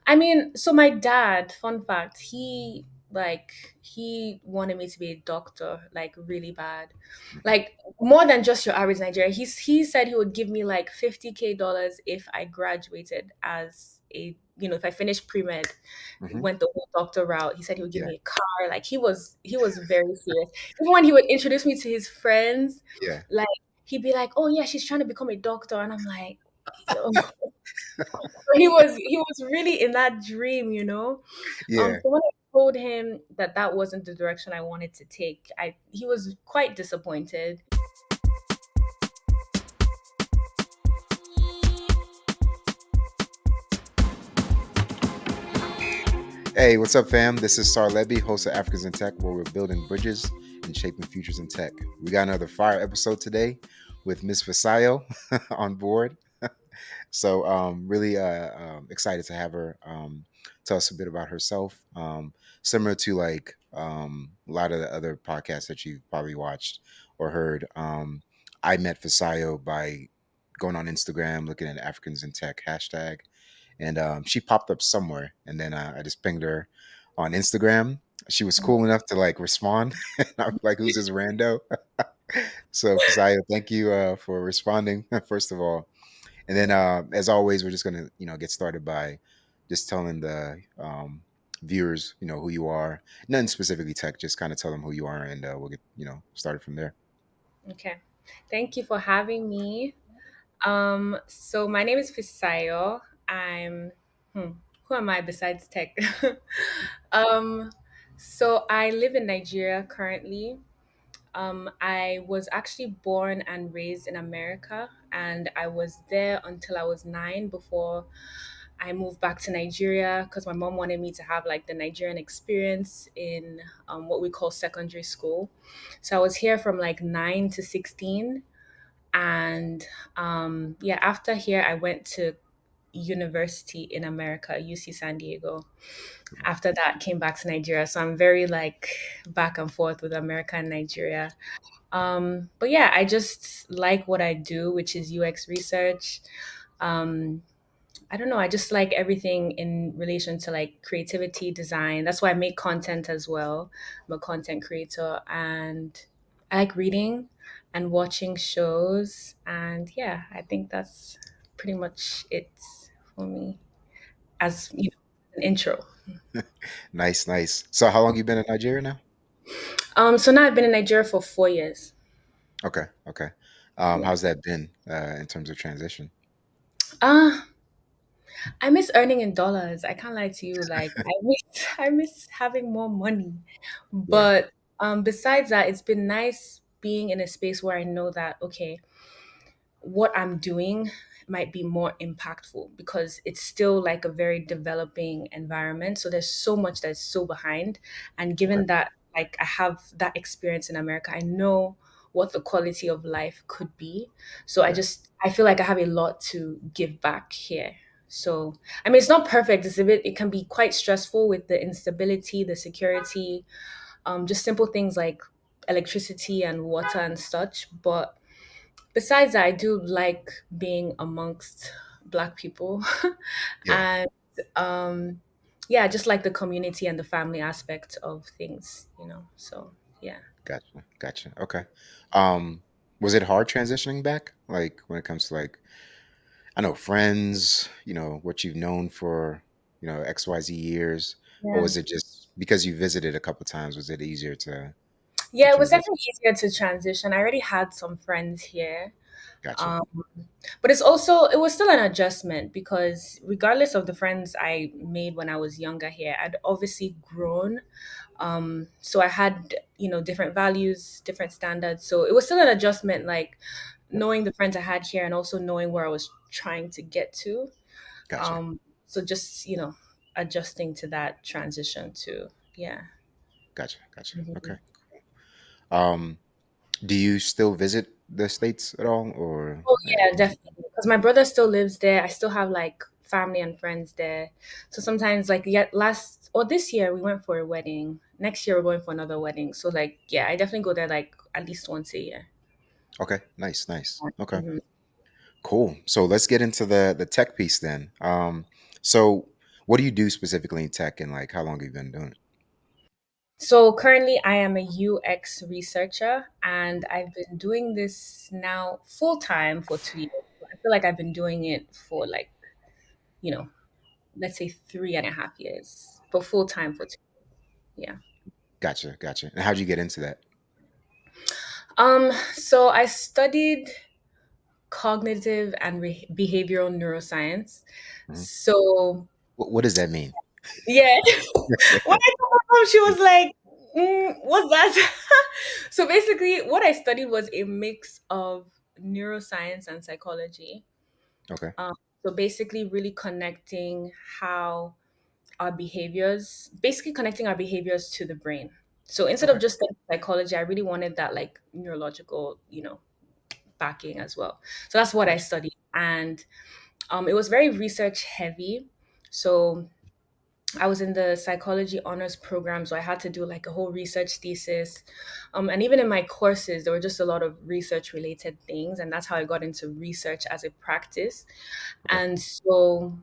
I mean, so my dad, fun fact, he wanted me to be a doctor, like really bad. Hmm. Like more than just your average Nigerian. He said he would give me like 50K dollars if I graduated as a if I finished pre-med, Hmm. went the whole doctor route. He said he would give Yeah, me a car. Like he was very serious. Even when he would introduce me to his friends, yeah, like he'd be like, "Oh yeah, she's trying to become a doctor." And I'm like, he was really in that dream. yeah. So when I told him that that wasn't the direction I wanted to take, I he was quite disappointed. Hey, what's up, fam? This is Sar Levy, host of Africans in Tech, where we're building bridges and shaping futures in tech. We got another fire episode today with Miss Fisayo on board. So, really excited to have her tell us a bit about herself. Similar to like a lot of the other podcasts that you've probably watched or heard. I met Fisayo by going on Instagram, looking at Africans in Tech hashtag, and she popped up somewhere, and then I just pinged her on Instagram. She was cool enough to like respond. I was like, "Who's this rando?" So, Fisayo, thank you for responding first of all, and then as always, we're just gonna get started by just telling the viewers who you are. Nothing specifically tech, just kind of tell them who you are, and we'll get started from there. Okay. Thank you for having me. So my name is Fisayo. I'm who am I besides tech? um, so I live in Nigeria currently. I was actually born and raised in America, and I was there until I was 9 before I moved back to Nigeria because my mom wanted me to have like the Nigerian experience in what we call secondary school. So I was here from like 9 to 16. And yeah, after here, I went to university in America, UC San Diego. After that, came back to Nigeria. So I'm very like back and forth with America and Nigeria. But yeah, I just like what I do, which is UX research. Um, I don't know, I just like everything in relation to like creativity, design. That's why I make content as well. I'm a content creator and I like reading and watching shows. And yeah, I think that's pretty much it for me as an intro. Nice, nice. So, how long you been in Nigeria now? So now I've been in Nigeria for 4 years. Okay, okay. Yeah. How's that been in terms of transition? Uh I miss earning in dollars. I can't lie to you. Like I miss having more money. Yeah, But besides that, it's been nice being in a space where I know that okay, what I'm doing might be more impactful because it's still like a very developing environment. So there's so much that's so behind. And okay, given that like I have that experience in America, I know what the quality of life could be. So yeah, I feel like I have a lot to give back here. So I mean it's not perfect. It can be quite stressful with the instability, the security, just simple things like electricity and water and such. But besides that, I do like being amongst Black people, yeah. and yeah, just like the community and the family aspect of things. So yeah. Gotcha, gotcha. Okay. Um, was it hard transitioning back? Like when it comes to like I know friends, what you've known for, XYZ years, or Yeah. was it just because you visited a couple times, was it easier to Yeah, it was transition? definitely easier to transition. I already had some friends here. Gotcha. Um, but it was still an adjustment because regardless of the friends I made when I was younger here, I'd obviously grown. So I had, different values, different standards. So it was still an adjustment, like knowing the friends I had here and also knowing where I was trying to get to. Gotcha. So just, adjusting to that transition too. Yeah. Gotcha. Gotcha. Mhm. Okay. Um, do you still visit the States at all or Oh yeah, definitely. Because my brother still lives there. I still have like family and friends there. So sometimes like last or this year we went for a wedding. Next year we're going for another wedding. So like yeah, I definitely go there like at least once a year. Okay, nice, nice. Okay. Mhm. Cool. So let's get into the tech piece then. So What do you do specifically in tech, and like how long have you been doing it? So currently, I am a UX researcher, and I've been doing this now full time for 2 years. I feel like I've been doing it for like, you know, let's say 3.5 years, but full time for 2. Yeah. Gotcha, gotcha. And how'd you get into that? So I studied cognitive and behavioral neuroscience. Mhm. So What does that mean? yeah, when I told my mom, she was like, "What's that?" So basically, what I studied was a mix of neuroscience and psychology. Okay, Um, so basically, really connecting how our behaviors, basically connecting our behaviors to the brain. So instead okay, of just studying psychology, I really wanted that like neurological, backing as well. So that's what I gotcha. studied, and it was very research heavy. So I was in the psychology honors program, so I had to do like a whole research thesis. And even in my courses, there were just a lot of research related things, and that's how I got into research as a practice. Okay, And so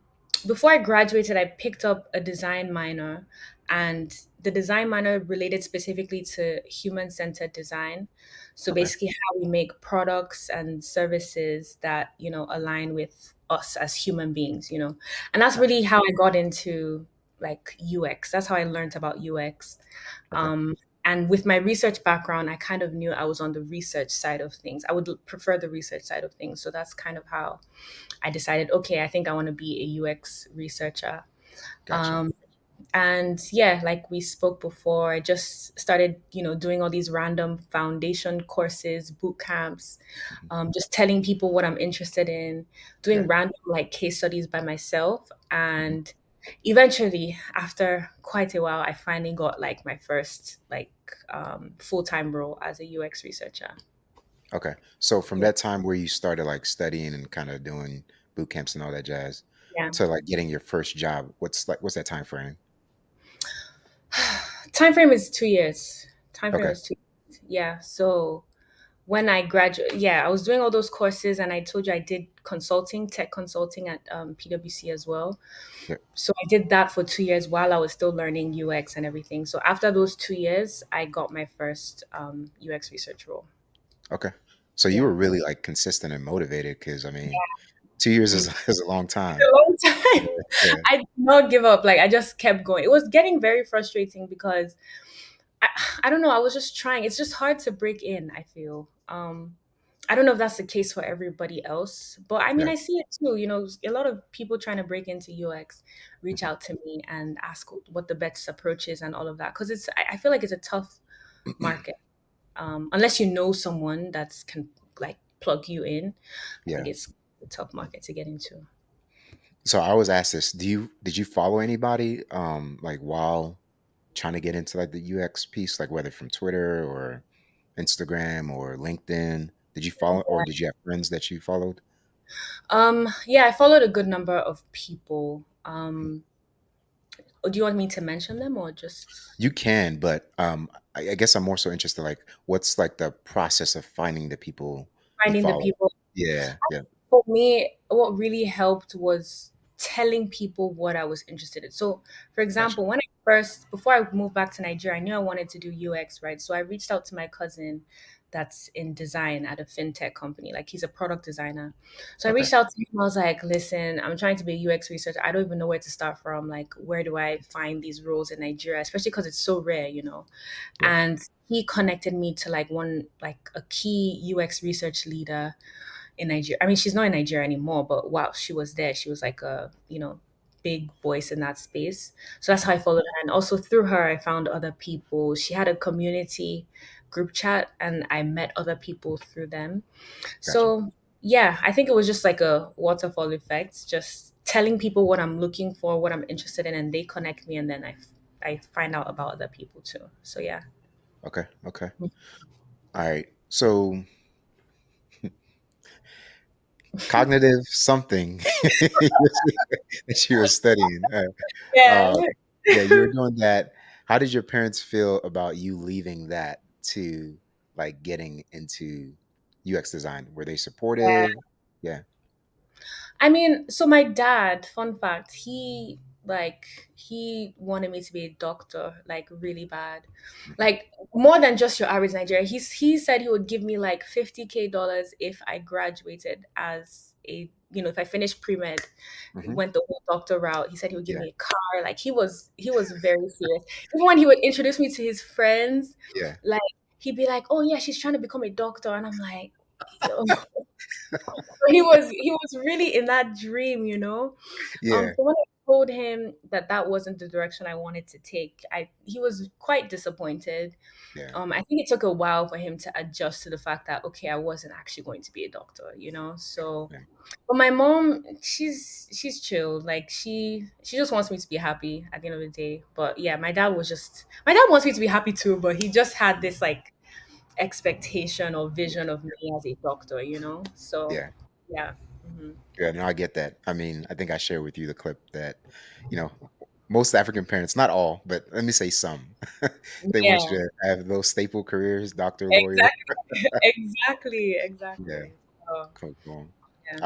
before I graduated, I picked up a design minor, and the design minor related specifically to human centered design. So okay, basically, how we make products and services that, align with us as human beings, And that's gotcha. really how I got into like UX. That's how I learned about UX. Okay, Um, and with my research background, I kind of knew I was on the research side of things. I would prefer the research side of things. So that's kind of how I decided, okay, I think I want to be a UX researcher. gotcha. Um, and yeah, like we spoke before, I just started, doing all these random foundation courses, boot camps, Mhm. just telling people what I'm interested in, doing Yeah. random like case studies by myself. Mhm. And eventually, after quite a while, I finally got like my first like full-time role as a UX researcher. Okay. So from Yeah. that time where you started like studying and kind of doing boot camps and all that jazz Yeah. to like getting your first job, what's that time frame? Time frame is 2 years. Time frame Okay. is 2 years. Yeah. So when I graduated, yeah, I was doing all those courses, and I told you I did consulting, tech consulting at PwC as well. Yeah. So I did that for 2 years while I was still learning UX and everything. So after those 2 years, I got my first UX research role. Okay. So you Yeah. were really like consistent and motivated because I mean, 2 years is, Mm. is a long A time. long Yeah. time. Yeah. I did not give up. Like I just kept going. It was getting very frustrating because I, I don't know. I was just trying. It's just hard to break in, I feel. I don't know if that's the case for everybody else, but I mean, Yeah. I see it too. A lot of people trying to break into UX reach Mhm. out to me and ask what the best approach is and all of that. Because I feel like it's a tough market. Unless you know someone that's can like plug you in, I think Yeah. it's a tough market to get into. So I was asked this, did you follow anybody like while trying to get into like the UX piece, like whether from Twitter or Instagram or LinkedIn? Did you follow or did you have friends that you followed? Yeah, I followed a good number of people. Mhm. Do you want me to mention them or just You can, but I guess I'm more so interested like what's like the process of finding the people you finding the follow? people? Yeah, yeah. For me, what really helped was telling people what I was interested in. So, for Gotcha. example, before I moved back to Nigeria, I knew I wanted to do UX, right? So I reached out to my cousin that's in design at a fintech company. Like he's a product designer. So I Okay. reached out to him. I was like, listen, I'm trying to be a UX researcher. I don't even know where to start from. Like, where do I find these roles in Nigeria, especially because it's so rare? Yeah. And he connected me to like a key UX research leader in Nigeria. I mean, she's not in Nigeria anymore, but while she was there, she was like a, big voice in that space. So that's how Mhm. I followed her. And also through her, I found other people. She had a community group chat, and I met other people through them. Gotcha. So yeah, I think it was just like a waterfall effect, just telling people what I'm looking for, what I'm interested in, and they connect me, and then I find out about other people too. So yeah. Okay. Okay. All right. So cognitive something that you were studying. Yeah. Uh, yeah, you were doing that. How did your parents feel about you leaving that to like getting into UX design? Were they supportive? Yeah. I mean, so my dad, fun fact, he like he wanted me to be a doctor, like really bad, Hmm. like more than just your average Nigerian. He said he would give me like $50K if I graduated as a, if I finished pre med, Hmm. went the whole doctor route. He said he would give Yeah. me a car. Like he was very serious. Even when he would introduce me to his friends, Yeah. like he'd be like, "Oh yeah, she's trying to become a doctor," and I'm like, "Yo." He was really in that dream. Yeah. So when I told him that that wasn't the direction I wanted to take, I he was quite disappointed. Yeah. I think it took a while for him to adjust to the fact that okay, I wasn't actually going to be a doctor. So, Yeah. but my mom, she's chill. Like she just wants me to be happy at the end of the day. But yeah, my dad wants me to be happy too, but he just had this like expectation or vision of me as a doctor. So Yeah. yeah. Hmm. Yeah, no, I get that. I mean, I think I shared with you the clip that, you know, most African parents, not all, but let me say some, they Yeah, want you to have those staple careers, doctor, lawyer. exactly. Exactly, Yeah, exactly. So, cool, cool. yeah.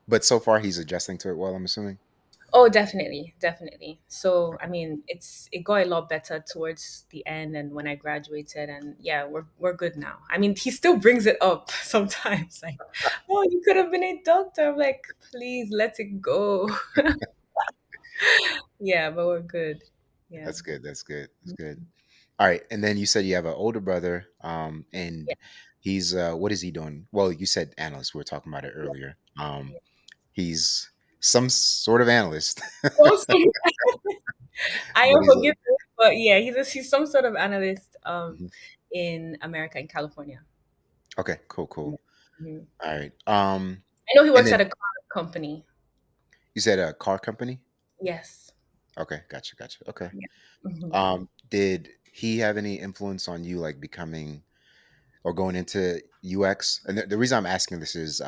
But so far he's adjusting to it well, I'm assuming. Oh, definitely, definitely. So, I mean, it got a lot better towards the end and when I graduated, and yeah, we're good now. I mean, he still brings it up sometimes, like, "Oh, you could have been a doctor." I'm like, "Please let it go." Yeah, but we're good. Yeah. That's good. That's good. That's good. All right. And then you said you have an older brother, and Yeah. he's what is he doing? Well, you said analyst. We were talking about it Yeah. earlier. Yeah. He's some sort of analyst, Also, I but am he's forgiveness, but yeah, he's some sort of analyst mhm. in America, in California. Okay, cool, Yeah. cool. Mhm. All right. I know he And works then at a car company. you said a car company? Yes. Okay, gotcha, gotcha. Okay. Yeah. Hmm. Did he have any influence on you, like becoming or going into UX? And the reason I'm asking this is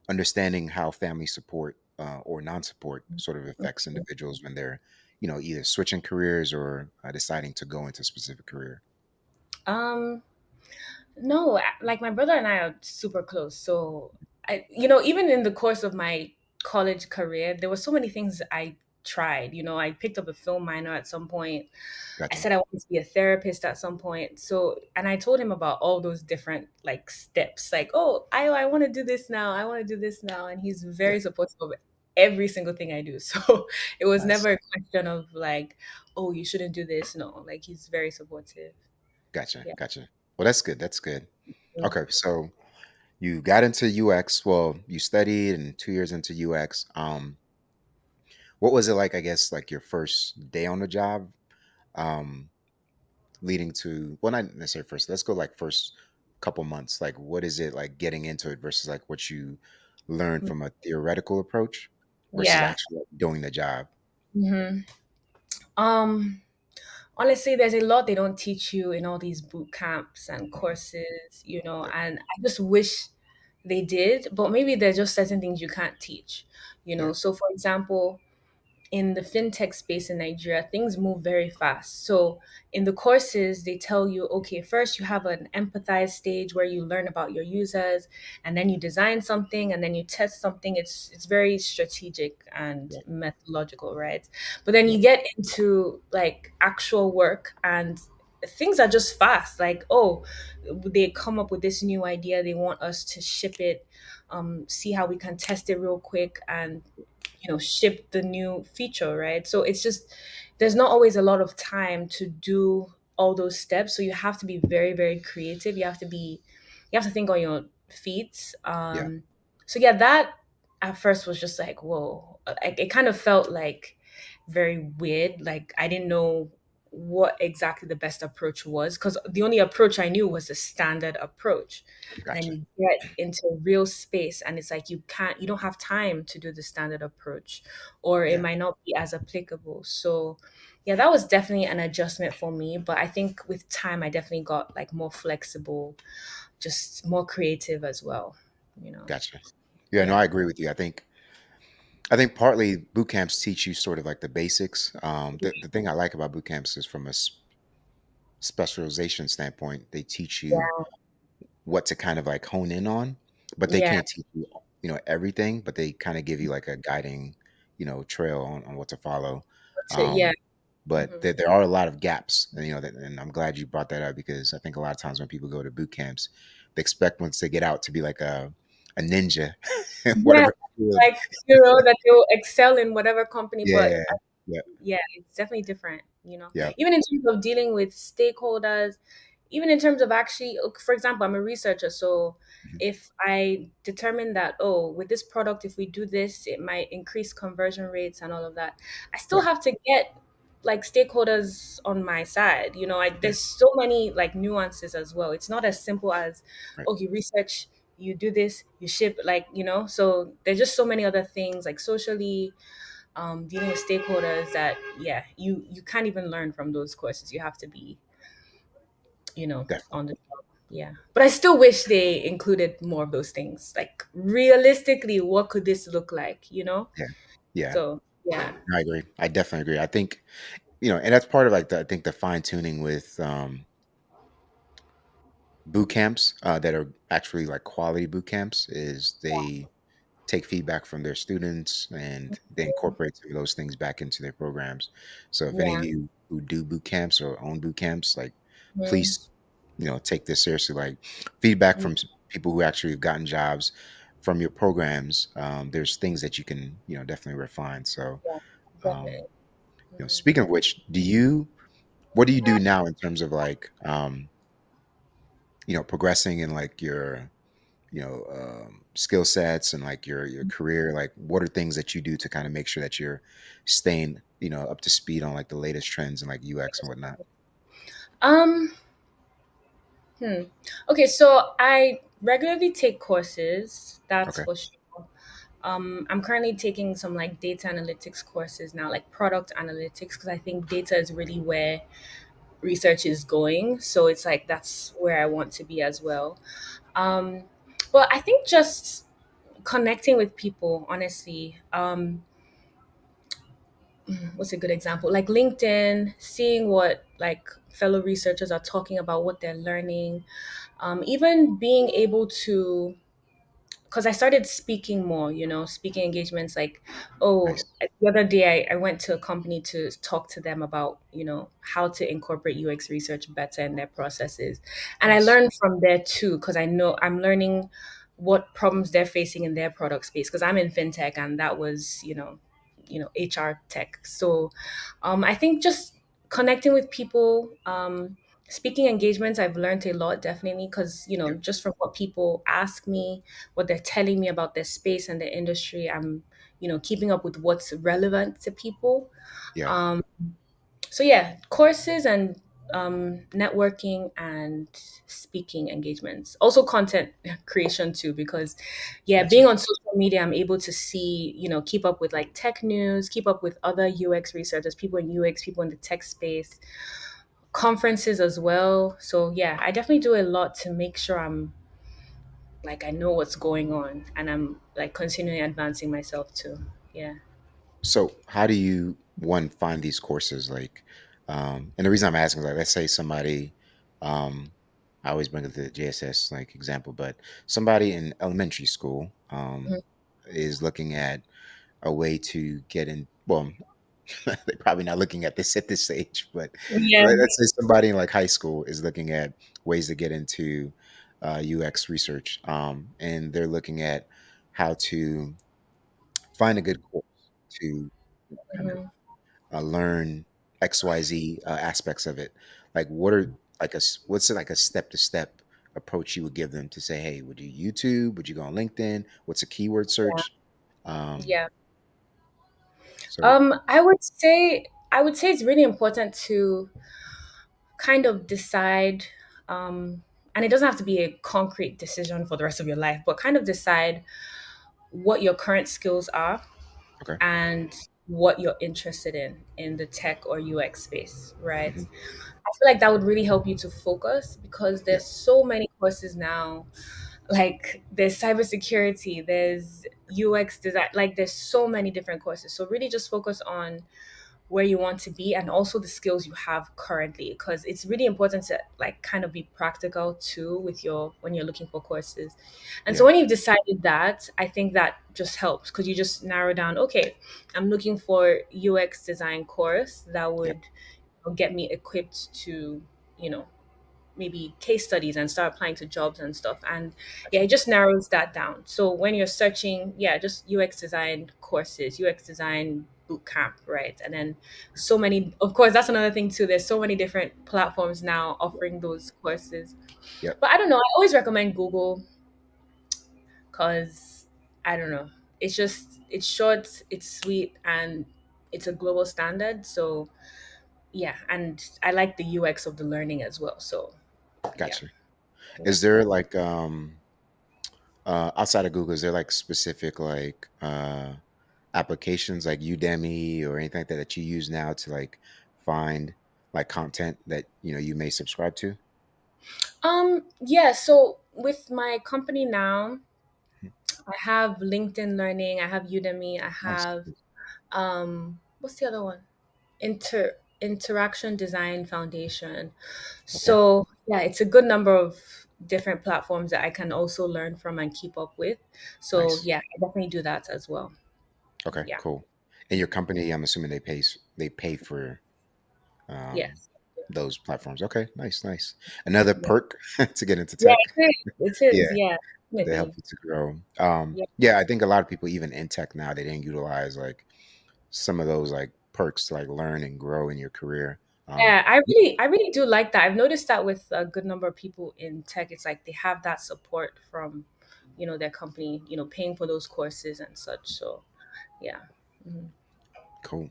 understanding how family support or non-support sort of affects individuals when they're, either switching careers or deciding to go into a specific career. Um, no, like my brother and I are super close. So even in the course of my college career, there were so many things I tried. I picked up a film minor at some point. I Gotcha. said I wanted to be a therapist at some point. So, and I told him about all those different like steps, like, oh, I want to do this now. I want to do this now. And he's Yeah. very supportive of every single thing I do. So it was Nice. never a question of like, oh, you shouldn't do this. No, like he's very supportive. Gotcha. Yeah. Gotcha. Well, that's good. That's good. Mm. Okay, so you got into UX. Well, you studied and 2 years into UX. What was it like? I guess like your first day on the job, um, leading to well, not necessarily first. Let's go like first couple months. Like, what is it like getting into it versus like what you learned from a theoretical approach versus Yeah. actually like, doing the job? Hmm. Um, Honestly, there's a lot they don't teach you in all these boot camps and courses, Yeah, and I just wish they did, but maybe there's just certain things you can't teach. yeah, So, for example, in the fintech space in Nigeria, things move very fast. So in the courses, they tell you, okay, first you have an empathize stage where you learn about your users, and then you design something, and then you test something. It's very strategic and yeah, methodological, right? But then yeah, you get into like actual work and things are just fast. Like, oh, they come up with this new idea. They want us to ship it, see how we can test it real quick and ship the new feature, right? So it's just there's not always a lot of time to do all those steps. So you have to be very, very creative. You have to think on your feet. yeah. So yeah, that at first was just like, whoa. Like it kind of felt like very weird. Like I didn't know what exactly the best approach was because the only approach I knew was the standard approach. And then Gotcha. you get into real space and it's like you don't have time to do the standard approach or it Yeah, might not be as applicable. So yeah, that was definitely an adjustment for me. But I think with time I definitely got like more flexible, just more creative as well, you know. gotcha. Yeah, no, Yeah. I agree with you. I think partly boot camps teach you sort of like the basics. The thing I like about boot camps is from a specialization standpoint, they teach you Yeah. what to kind of like hone in on, but they Yeah. can't teach you, everything, but they kind of give you like a guiding, trail on what to follow. Yeah. Um, but Hmm. there are a lot of gaps, and, and I'm glad you brought that up because I think a lot of times when people go to boot camps, they expect once they get out to be like a ninja, Yeah, whatever field. like that they'll excel in whatever company, but Yeah, yeah, yeah, it's definitely different, yeah, even in terms of dealing with stakeholders, even in terms of actually, for example, I'm a researcher. So mhm, if I determine that, oh, with this product, if we do this, it might increase conversion rates and all of that, I still right, have to get like stakeholders on my side. yeah, There's so many like nuances as well. It's not as simple as, right, oh, you research, you do this, you ship, like, so there's just so many other things like socially, dealing with stakeholders that, yeah, you can't even learn from those courses. You have to be, definitely, on the job. Yeah, but I still wish they included more of those things. Like realistically, what could this look like? yeah, yeah. So yeah. I agree. I definitely agree. I think and that's part of like I think the fine tuning with boot camps that are actually like quality boot camps is they take feedback from their students and they incorporate some of those things back into their programs. So if any of Yeah. you who do boot camps or own boot camps, like Mhm. please, take this seriously. Like feedback Mhm. from people who actually have gotten jobs from your programs. There's things that you can, definitely refine. So, Yeah, um, definitely. Mhm. speaking of which, what do you do now in terms of like, progressing in like your skill sets and like your career, like what are things that you do to kind of make sure that you're staying up to speed on like the latest trends and like UX and whatnot? Um, hmm. Okay, so I regularly take courses, that's Okay, for sure. I'm currently taking some like data analytics courses now, like product analytics, because I think data is really where research is going. So it's like that's where I want to be as well. Um, but I think just connecting with people, honestly. What's a good example? Like LinkedIn, seeing what like fellow researchers are talking about, what they're learning, even being able to, because I started speaking more, speaking engagements. Like, oh, nice, the other day I went to a company to talk to them about, how to incorporate UX research better in their processes. And I nice, learned from there too, because I know I'm learning what problems they're facing in their product space, because I'm in fintech and that was, HR tech. So I think just connecting with people, speaking engagements, I've learned a lot, definitely, because, yeah, just from what people ask me, what they're telling me about their space and their industry, I'm, keeping up with what's relevant to people. yeah. Um, so yeah, courses and networking and speaking engagements. Also content creation too, because yeah, Gotcha. being on social media, I'm able to see, keep up with like tech news, keep up with other UX researchers, people in UX, people in the tech space, conferences as well. So yeah, I definitely do a lot to make sure I'm like I know what's going on and I'm like continually advancing myself too. Yeah. So how do you one find these courses like and the reason I'm asking is like let's say somebody um I always bring up the JSS like example, but somebody in elementary school Mhm. is looking at a way to get in. Well, they're probably not looking at this at this age, but Yeah. let's say somebody in like high school is looking at ways to get into UX research, and they're looking at how to find a good course to kind of Mhm. learn XYZ aspects of it. Like, what are like what's like a step to step approach you would give them to say, hey, would you YouTube? Would you go on LinkedIn? What's a keyword Yeah. search? Um, Yeah. so I would say it's really important to kind of decide, and it doesn't have to be a concrete decision for the rest of your life, but kind of decide what your current skills are okay, and what you're interested in the tech or UX space, right? hmm I feel like that would really help you to focus because yeah, there's so many courses now. Like there's cybersecurity, there's UX design, like there's so many different courses. So really just focus on where you want to be and also the skills you have currently, because it's really important to like kind of be practical too with your when you're looking for courses. And so Yeah. when you've decided that, I think that just helps because you just narrow down, okay, I'm looking for UX design course that Yep. would get me equipped to, you know, maybe case studies and start applying to jobs and stuff. And yeah, Gotcha. it just narrows that down. So when you're searching, yeah, just UX design courses, UX design boot camp, right? And then so many, of course, that's another thing too. There's so many different platforms now offering those courses. Yep. But I don't know, I always recommend Google because I don't know. It's just it's short, it's sweet, and it's a global standard. So yeah, and I like the UX of the learning as well. So yeah. Gotcha. Yeah. Is there like outside of Google, is there like specific like applications like Udemy or anything like that that you use now to like find like content that you may subscribe to? Yeah, so with my company now, Mhm. I have LinkedIn Learning, I have Udemy, I Nice. have what's the other one? Interaction Design Foundation. Okay. So yeah, it's a good number of different platforms that I can also learn from and keep up with. So Nice. yeah, I definitely do that as well. Okay. Yeah. Cool. And your company, I'm assuming they pay for um, Yes. those platforms. Okay. Nice. Nice. Another Yeah. perk to get into Yeah, tech. it is. It is. Yeah. Yeah. They help Definitely. you to grow. Yeah. Yeah, I think a lot of people, even in tech now, they didn't utilize like some of those like perks to like learn and grow in your career. Um, Yeah, I really do like that. I've noticed that with a good number of people in tech, it's like they have that support from, their company, paying for those courses and such. So, yeah. Mhm. cool.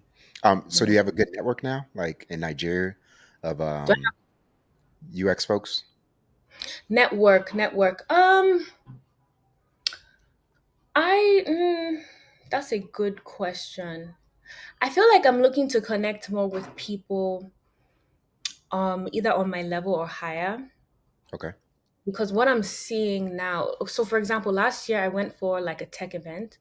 So do Mhm. you have a good network now, like in Nigeria, of Do I UX folks? network. That's a good question. I feel like I'm looking to connect more with people, either on my level or higher. Okay. Because what I'm seeing now, so for example, last year I went for like a tech event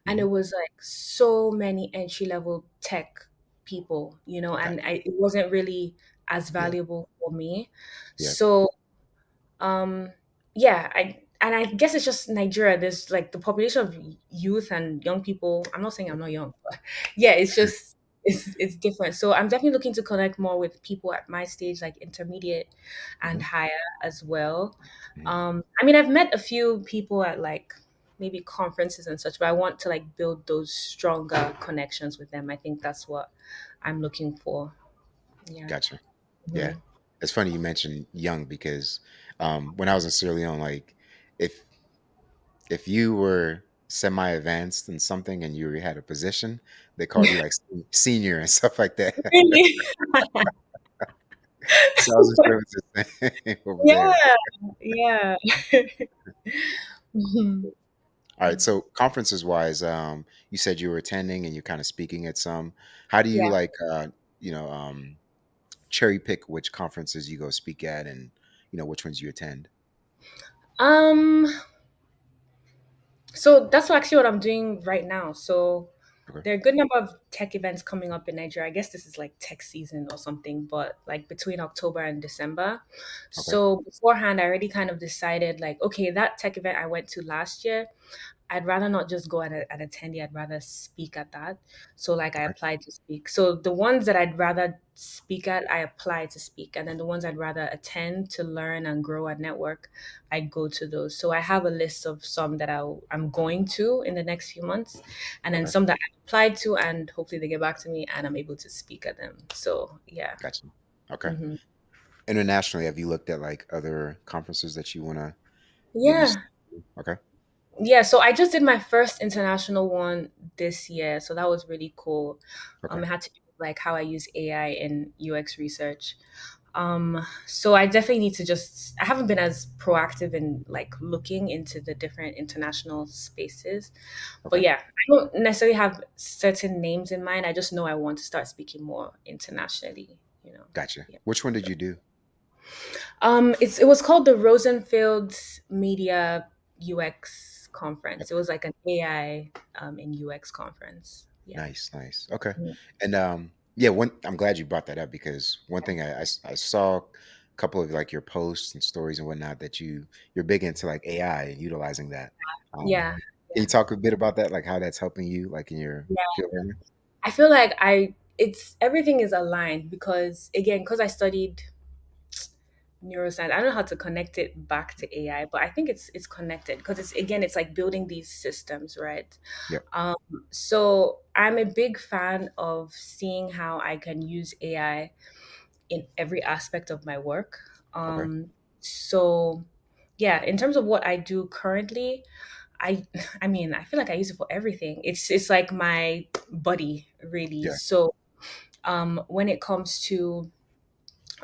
and Hmm. it was like so many entry level tech people, Got and it wasn't really as yeah, valuable for me. yeah. So um, yeah, I guess it's just Nigeria. There's like the population of youth and young people. I'm not saying I'm not young, but yeah, it's just it's different. So I'm definitely looking to connect more with people at my stage, like intermediate and Hmm. higher as well. Hmm. I mean, I've met a few people at like maybe conferences and such, but I want to like build those stronger connections with them. I think that's what I'm looking for. Yeah. Gotcha. Yeah, Mhm. it's funny you mentioned young because when I was in Sierra Leone, like if if you were semi-advanced in something and you had a position, they called you like senior and stuff like that. Really? So I was just sure it's the same over there. Yeah, yeah. Mhm. All right. So conferences wise, you said you were attending and you're kind of speaking at some. How do you Yeah. like, you know, um, cherry pick which conferences you go speak at and which ones you attend? Um, so that's actually what I'm doing right now. So Okay. there are a good number of tech events coming up in Nigeria. I guess this is like tech season or something, but like between October and December. Okay. So beforehand, I already kind of decided like, okay, that tech event I went to last year, I'd rather not just go at attendee. I'd rather speak at that. So like I Okay. applied to speak. So the ones that I'd rather speak at, I apply to speak, and then the ones I'd rather attend to learn and grow and network, I go to those. So I have a list of some that I'm going to in the next few months, and then Okay. some that I applied to, and hopefully they get back to me, and I'm able to speak at them. So yeah. Gotcha. Okay. Hmm. Internationally, have you looked at like other conferences that you want to maybe? Yeah. Okay. Yeah, so I just did my first international one this year, so that was really cool. Okay. I had to do like how I use AI in UX research. So I definitely need to just I haven't been as proactive in like looking into the different international spaces. But Okay. yeah, I don't necessarily have certain names in mind. I just know I want to start speaking more internationally. Gotcha. Yeah. Which one did you do? It was called the Rosenfield Media UX conference. It Okay. was like an AI in UX conference. Yeah. Nice. Nice. Okay. Mhm. And Yeah, one. I'm glad you brought that up because one thing I saw a couple of like your posts and stories and whatnot that you're big into like AI and utilizing that. Um, Yeah, can yeah, you talk a bit about that, like how that's helping you, like in your yeah. field right now? I feel like it's everything is aligned because again, because I studied neuroscience, I don't know how to connect it back to AI, but I think it's connected because it's again, it's like building these systems, right? Yep. Um, so I'm a big fan of seeing how I can use AI in every aspect of my work. Okay. So yeah, in terms of what I do currently, I I mean, I feel like I use it for everything. It's like my buddy, really. Yeah. So when it comes to,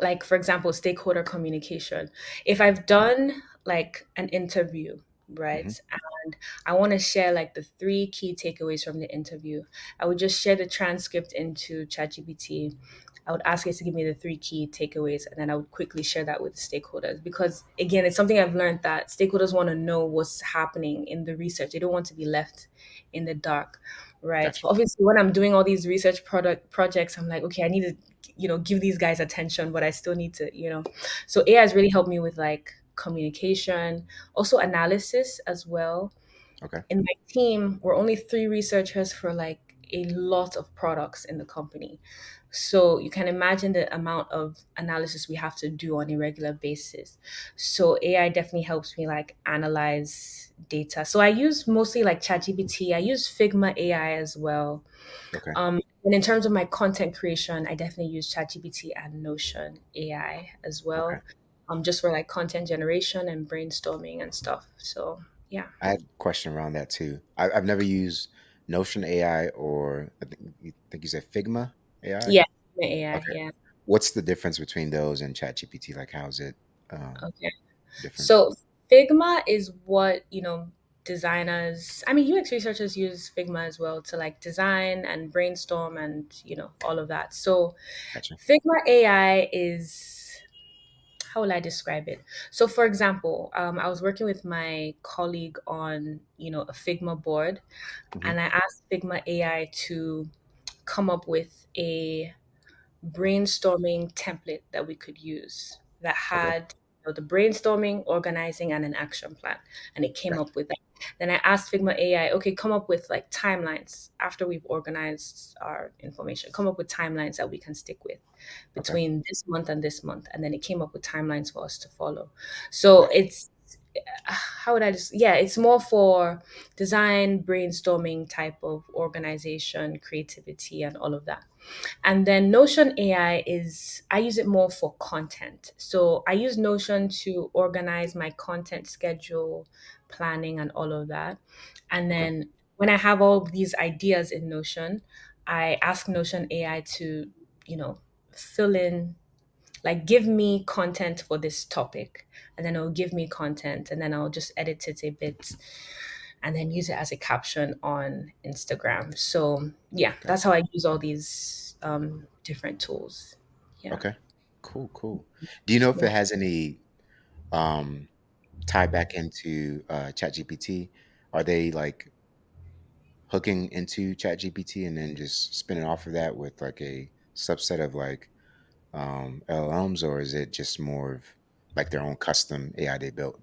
like, for example, stakeholder communication, if I've done like an interview, Hmm. right, and I want to share like the three key takeaways from the interview, I would just share the transcript into ChatGPT. I would ask it to give me the three key takeaways, and then I would quickly share that with stakeholders, because again, it's something I've learned that stakeholders want to know what's happening in the research. They don't want to be left in the dark, right? Gotcha. But obviously, when I'm doing all these research product projects, I'm like, okay, I need to, give these guys attention, but I still need to, so AI has really helped me with like communication, also analysis as well. Okay. In my team, we're only three researchers for like a lot of products in the company. So you can imagine the amount of analysis we have to do on a regular basis. So AI definitely helps me like analyze data. So I use mostly like ChatGPT. I use Figma AI as well. Okay. And in terms of my content creation, I definitely use ChatGPT and Notion AI as Okay. well, just for like content generation and brainstorming and stuff. So yeah, I had a question around that too. I've never used Notion AI or I think you said Figma AI. yeah, AI, Okay. yeah. What's the difference between those and ChatGPT? Like, how is it Okay. different? So Figma is what, designers, I mean, UX researchers use Figma as well to like design and brainstorm and, all of that. So Gotcha. Figma AI is, how will I describe it? So for example, I was working with my colleague on, a Figma board, Hmm. and I asked Figma AI to come up with a brainstorming template that we could use that Okay. had, the brainstorming, organizing, and an action plan. And it came Gotcha. up with that. Then I asked Figma AI, okay, come up with like timelines after we've organized our information, come up with timelines that we can stick with Okay. between this month and this month. And then it came up with timelines for us to follow. So Gotcha. it's, how would I just, yeah, it's more for design, brainstorming type of organization, creativity, and all of that. And then Notion AI is, I use it more for content. So I use Notion to organize my content schedule, planning, and all of that. And Okay. then when I have all these ideas in Notion, I ask Notion AI to, you know, fill in, like give me content for this topic. And then it'll give me content, and then I'll just edit it a bit and then use it as a caption on Instagram. So yeah, that's Gotcha. how I use all these different tools. Yeah. Okay. Cool. Cool. Do you know if it has any um tie back into ChatGPT? Are they like hooking into ChatGPT and then just spinning off of that with like a subset of like LLMs, or is it just more of like their own custom AI they built?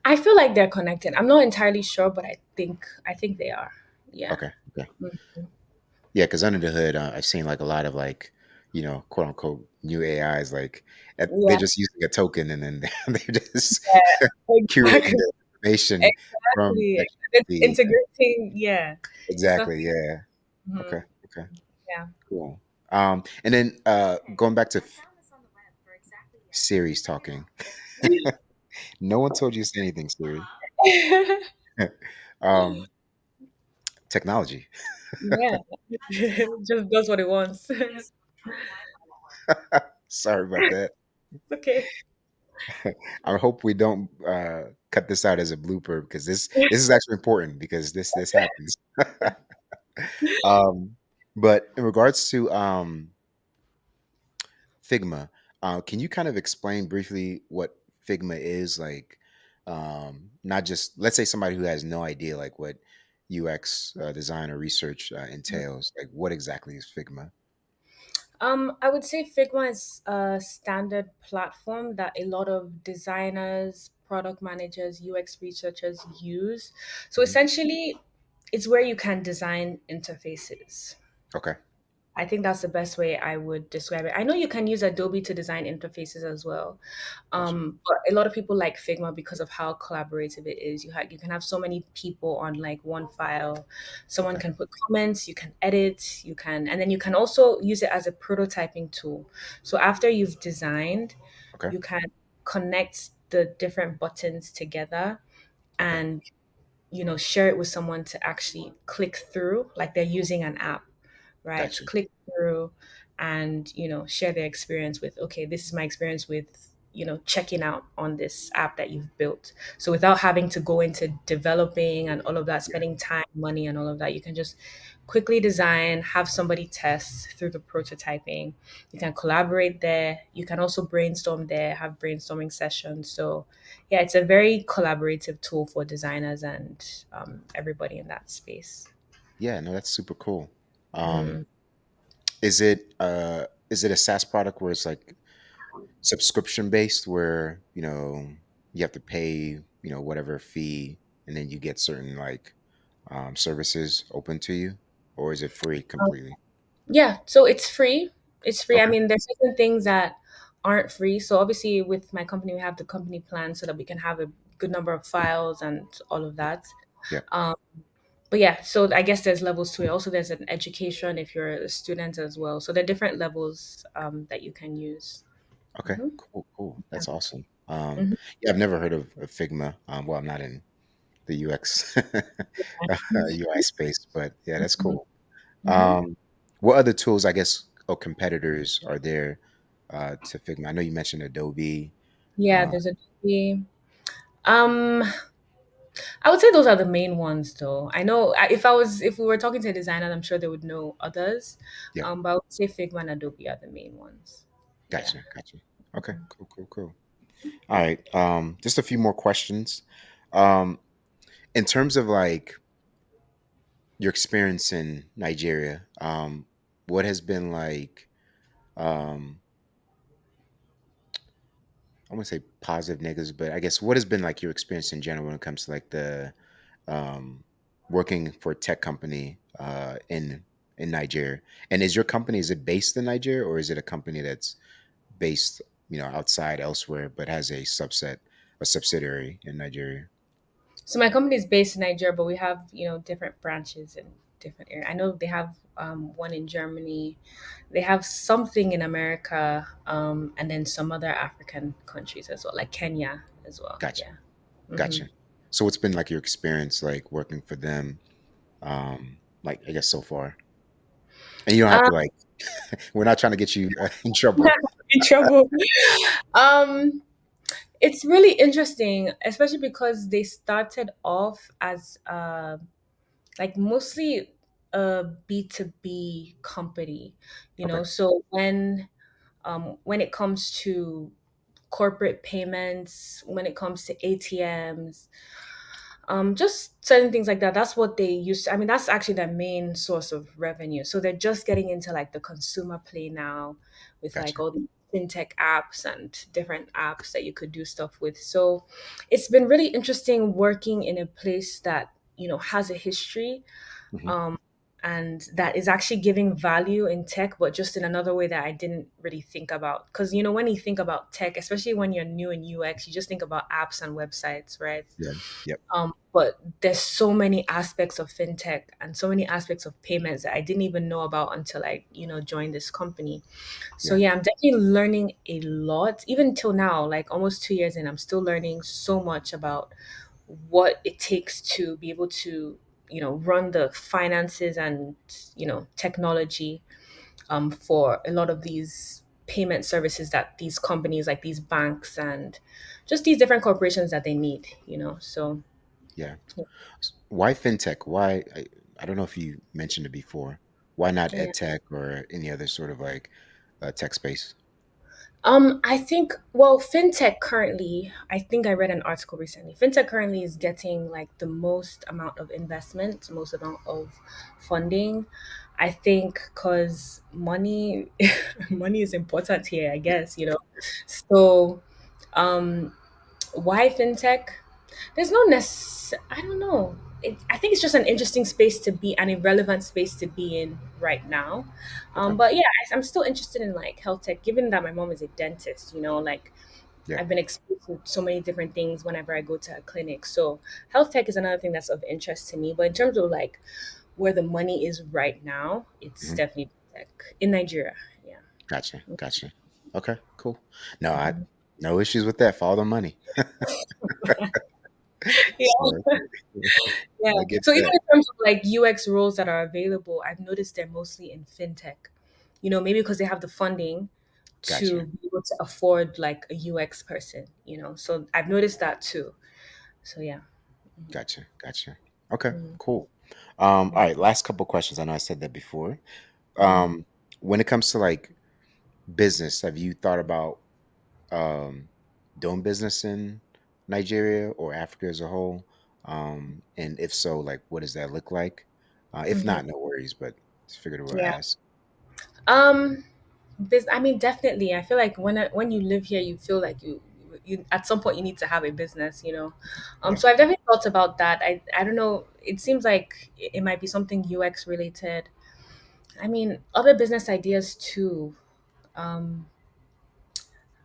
I feel like they're connected. I'm not entirely sure, but I think they are. Yeah. Okay. Okay. Mhm. Yeah, because under the hood, I've seen like a lot of like, quote unquote new AIs, like they're Yeah. just using a token and then they're just curating Exactly. the information from Exactly. It's ChatGPT. integrating. Yeah. It's not. Exactly. Yeah. Okay. Mhm. Okay. Yeah. Cool. And then going back to Siri's talking. No one told you to say anything, Siri. um, Technology. Yeah. Just does what it wants. Sorry about that. Okay. I hope we don't cut this out as a blooper because this is actually important because this happens. um, but in regards to Figma, can you kind of explain briefly what Figma is like? Not just let's say somebody who has no idea like what UX design or research entails. Like, what exactly is Figma? I would say Figma is a standard platform that a lot of designers, product managers, UX researchers use. So Hmm. essentially, it's where you can design interfaces. Okay, I think that's the best way I would describe it. I know you can use Adobe to design interfaces as well, gotcha. but a lot of people like Figma because of how collaborative it is. You can have so many people on like one file. Someone Okay, can put comments, you can edit, and then you can also use it as a prototyping tool. So after you've designed, okay, you can connect the different buttons together okay. and share it with someone to actually click through like they're using an app, right? To Gotcha. click through and share their experience with, okay, this is my experience with checking out on this app that you've built. So without having to go into developing and all of that, Yeah, spending time, money, and all of that, you can just quickly design, have somebody test through the prototyping. You can collaborate there, you can also brainstorm there, have brainstorming sessions. So yeah, it's a very collaborative tool for designers and everybody in that space. yeah. No, that's super cool. Um, Mhm. is it a SaaS product where it's like subscription based, where you have to pay whatever fee, and then you get certain like services open to you, or is it free completely? Yeah, so it's free. It's free. I Okay. mean, there's certain things that aren't free. So obviously, with my company, we have the company plan so that we can have a good number of files and all of that. Yeah. Um, but yeah, so I guess there's levels to it. Also, there's an education if you're a student as well. So there are different levels that you can use. Okay. Hmm. Cool. Cool. Yeah. That's awesome. Hmm. Yeah, I've never heard of Figma. Well, I'm not in the UX UI space, but yeah, that's Hmm. cool. Hmm. Um, what other tools, I guess, or competitors are there to Figma? I know you mentioned Adobe. Yeah, Uh, there's a um I would say those are the main ones, though. I know if we were talking to a designer, I'm sure they would know others. yeah, But I would say Figma and Adobe are the main ones. Yeah. gotcha, gotcha. Okay, cool, cool, cool. All right. Just a few more questions. Um, in terms of like your experience in Nigeria, what has been like, um, I want to say positive, negatives, but I guess what has been like your experience in general when it comes to like the um, working for a tech company in Nigeria? And is your company, is it based in Nigeria, or is it a company that's based outside elsewhere but has a subsidiary in Nigeria? So my company is based in Nigeria, but we have different branches in different areas. I know they have one in Germany. They have something in America, and then some other African countries as well, like Kenya as well. Gotcha, Yeah. Hmm. gotcha. So what's been like your experience like working for them, like I guess so far? And you don't have to like, we're not trying to get you in trouble. In trouble. Um, it's really interesting, especially because they started off as like mostly a B2B company, Okay, So when it comes to corporate payments, when it comes to ATMs, just certain things like that. That's what they used to, I mean, that's actually their main source of revenue. So they're just getting into like the consumer play now with like gotcha. all the fintech apps and different apps that you could do stuff with. So it's been really interesting working in a place that, has a history, Hmm. um, and that is actually giving value in tech, but just in another way that I didn't really think about. Because, when you think about tech, especially when you're new in UX, you just think about apps and websites, right? Yeah. Yep. But there's so many aspects of fintech and so many aspects of payments that I didn't even know about until I, joined this company. So Yeah. yeah, I'm definitely learning a lot. Even till now, like almost 2 years in, I'm still learning so much about what it takes to be able to, run the finances and, technology for a lot of these payment services that these companies like these banks and just these different corporations that they need, So Yeah. Why fintech? Why? I don't know if you mentioned it before. Why not yeah. ed tech or any other sort of like tech space? I think, well, fintech currently, I think I read an article recently. Fintech currently is getting like the most amount of investment, most amount of funding. I think because money, money is important here, I guess, you know. So, um, why fintech? There's no I don't know. I think it's just an interesting space to be, an irrelevant space to be in right now. Okay. But yeah, I'm still interested in like health tech, given that my mom is a dentist. You know, like Yeah. I've been exposed to so many different things whenever I go to a clinic. So health tech is another thing that's of interest to me. But in terms of like where the money is right now, it's Mhm. definitely tech in Nigeria. Yeah. Gotcha. Gotcha. Okay. Cool. No, I Mhm. no issues with that. Follow the money. Yeah. So Yeah. I get So even that. in terms of like UX roles that are available, I've noticed they're mostly in fintech. You know, maybe because they have the funding Gotcha. to be able to afford like a UX person, you know. So I've noticed that too. So yeah. Gotcha. Gotcha. Okay. Mhm. Cool. All right. Last couple questions. I know I said that before. Mhm. Um, when it comes to like business, have you thought about um, doing business in Nigeria or Africa as a whole? And if so, like, what does that look like? If Mhm. not, no worries. But just figured we'll Yeah. ask. Um, I mean, definitely. I feel like when you live here, you feel like you at some point you need to have a business, you know. Yeah. So I've definitely thought about that. I don't know. It seems like it might be something UX related. I mean, other business ideas too. Um,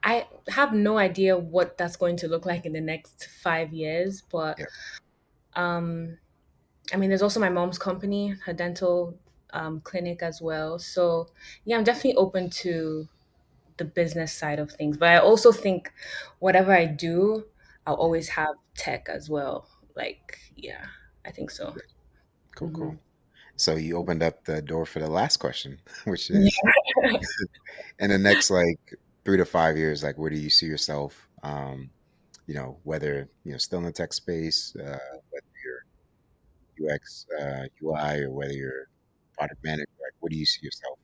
I have no idea what that's going to look like in the next 5 years, but Yeah. um, I mean, there's also my mom's company, her dental clinic as well. So yeah, I'm definitely open to the business side of things. But I also think whatever I do, I'll Mhm. always have tech as well. Like, yeah, I think so. Yeah. Cool. Hmm. Cool. So you opened up the door for the last question, which is Yeah. in the next like 3 to 5 years, like where do you see yourself? Whether still in the tech space, whether you're UX, UI, or whether you're product manager, like where do you see yourself?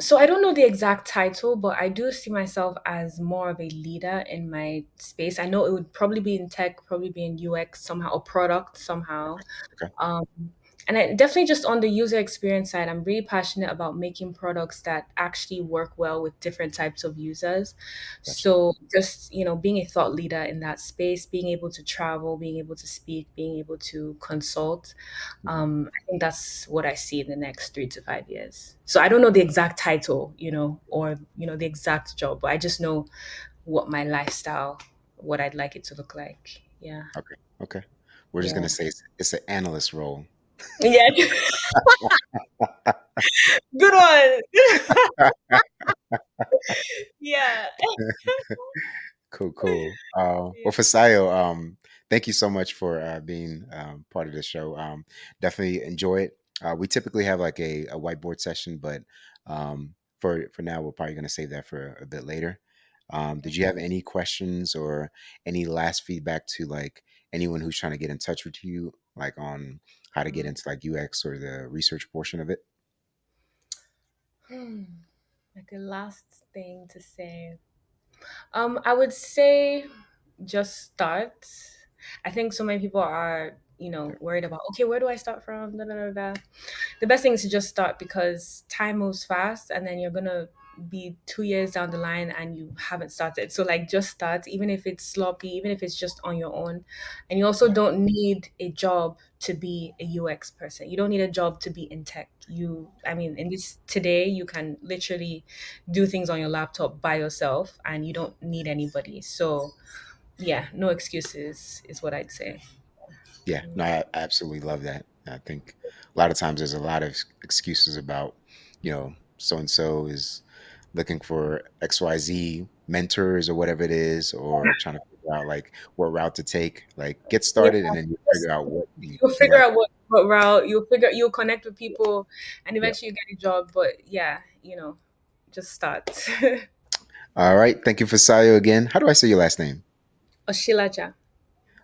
So I don't know the exact title, but I do see myself as more of a leader in my space. I know it would probably be in tech, probably be in UX somehow, or product somehow. Okay, Um, and definitely just on the user experience side, I'm really passionate about making products that actually work well with different types of users. gotcha. So just, you know, being a thought leader in that space, being able to travel, being able to speak, being able to consult. Mhm. I think that's what I see in the next 3 to 5 years. So I don't know the exact title, you know, or, you know, the exact job, but I just know what my lifestyle, what I'd like it to look like. Yeah. Okay, okay. We're just gonna Yeah. say it's an analyst role. Yeah. Good one. Yeah. Cool, cool. Well, Yeah. Fisayo, thank you so much for being part of the show. Definitely enjoy it. We typically have like a whiteboard session, but for now, we're probably going to save that for a bit later. Okay. Did you have any questions or any last feedback to like anyone who's trying to get in touch with you, like on how to get Um, into like UX or the research portion of it? hmm, like a last thing to say. I would say just start. I think so many people are, you know, worried about, okay, where do I start from? Da, da, da, da. The best thing is to just start because time moves fast and then you're gonna be 2 years down the line and you haven't started. So like just start, even if it's sloppy, even if it's just on your own. And you also Yeah, don't need a job to be a UX person. You don't need a job to be in tech. I mean, in this today, you can literally do things on your laptop by yourself and you don't need anybody. So yeah, no excuses is what I'd say. yeah. No, I absolutely love that. I think a lot of times there's a lot of excuses about, so and so is looking for XYZ mentors or whatever it is, or trying to figure out like what route to take. Like get Yeah, started and then you figure out what you'll you figure like. out what route you'll connect with people and Yeah. eventually you get a job. But yeah, you know, just start. All right. Thank you for Sayo again. How do I say your last name? Oshilaja.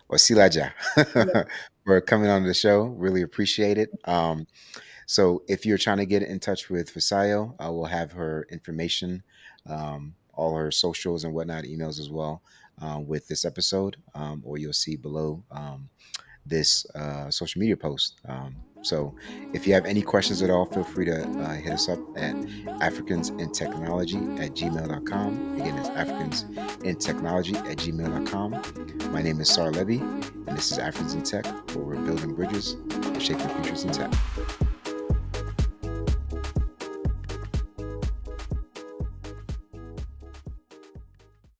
Or Silaja Yeah. for coming on the show. Really appreciate it. So if you're trying to get in touch with Fisayo, I will have her information, all her socials and whatnot, emails as well with this episode, or you'll see below this social media post. So if you have any questions at all, feel free to hit us up at africansinTechnology@gmail.com. Again, it's africansinTechnology@gmail.com. My name is Sar Levy, and this is Africans in Tech, where we're building bridges and shaping futures in tech.